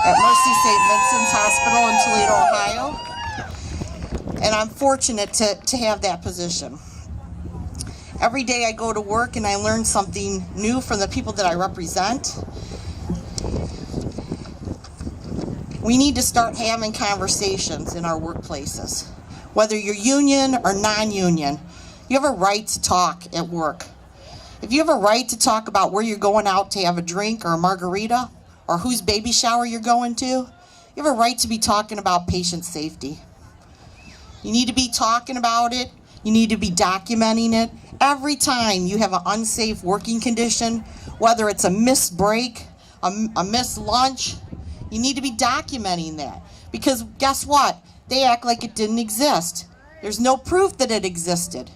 at Mercy St. Vincent's Hospital in Toledo, Ohio. And I'm fortunate to have that position. Every day I go to work and I learn something new from the people that I represent. We need to start having conversations in our workplaces. Whether you're union or non-union, you have a right to talk at work. If you have a right to talk about where you're going out to have a drink or a margarita, or whose baby shower you're going to, you have a right to be talking about patient safety. You need to be talking about it. You need to be documenting it. Every time you have an unsafe working condition, whether it's a missed break, a missed lunch, you need to be documenting that. Because guess what? They act like it didn't exist. There's no proof that it existed.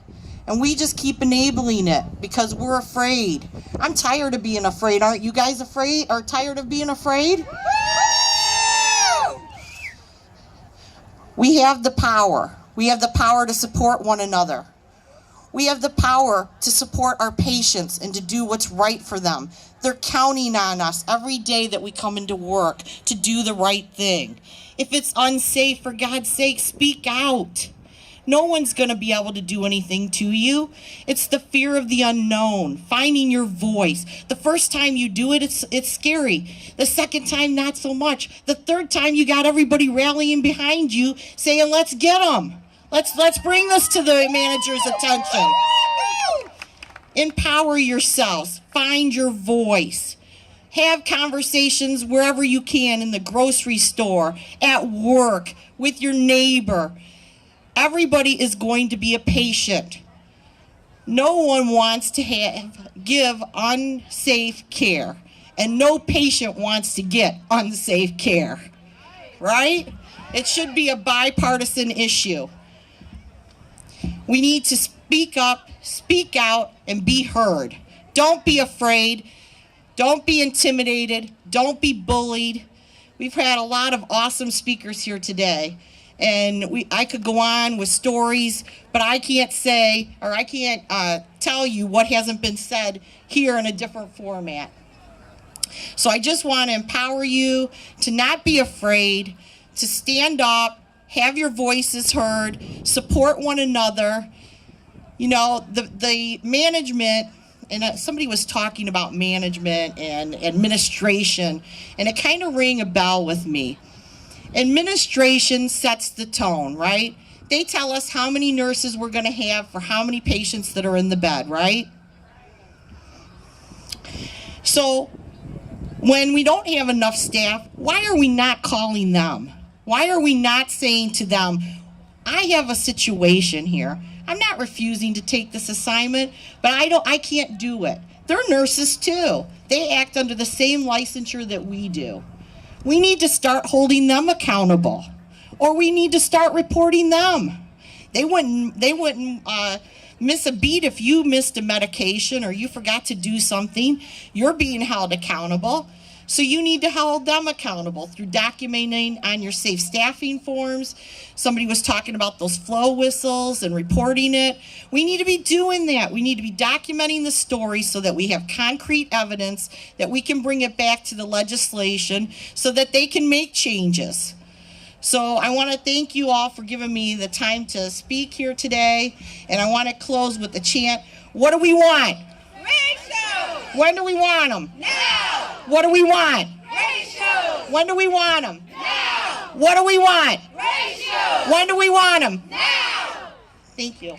And we just keep enabling it because we're afraid. I'm tired of being afraid. Aren't you guys afraid or tired of being afraid? We have the power. We have the power to support one another. We have the power to support our patients and to do what's right for them. They're counting on us every day that we come into work to do the right thing. If it's unsafe, for God's sake, speak out. No one's going to be able to do anything to you. It's the fear of the unknown, finding your voice. The first time you do it, it's scary. The second time, not so much. The third time, you got everybody rallying behind you, saying, let's get them. Let's bring this to the manager's attention. Empower yourselves. Find your voice. Have conversations wherever you can, in the grocery store, at work, with your neighbor. Everybody is going to be a patient. No one wants to give unsafe care, and no patient wants to get unsafe care, right? It should be a bipartisan issue. We need to speak up, speak out, and be heard. Don't be afraid. Don't be intimidated. Don't be bullied. We've had a lot of awesome speakers here today. And I could go on with stories, but I can't say, or I can't tell you what hasn't been said here in a different format. So I just want to empower you to not be afraid, to stand up, have your voices heard, support one another. You know, the management, and somebody was talking about management and administration, and it kind of rang a bell with me. Administration sets the tone, right? They tell us how many nurses we're going to have for how many patients that are in the bed, right? So when we don't have enough staff, why are we not calling them? Why are we not saying to them, I have a situation here. I'm not refusing to take this assignment, but I can't do it. They're nurses too. They act under the same licensure that we do. We need to start holding them accountable, or we need to start reporting them. They wouldn't miss a beat if you missed a medication or you forgot to do something. You're being held accountable. So you need to hold them accountable through documenting on your safe staffing forms. Somebody was talking about those flow whistles and reporting it. We need to be doing that. We need to be documenting the story so that we have concrete evidence that we can bring it back to the legislation so that they can make changes. So I want to thank you all for giving me the time to speak here today. And I want to close with the chant, what do we want? Ratios! When do we want them? Now! What do we want? Ratios! When do we want them? Now! What do we want? Ratios! When do we want them? Now! Thank you.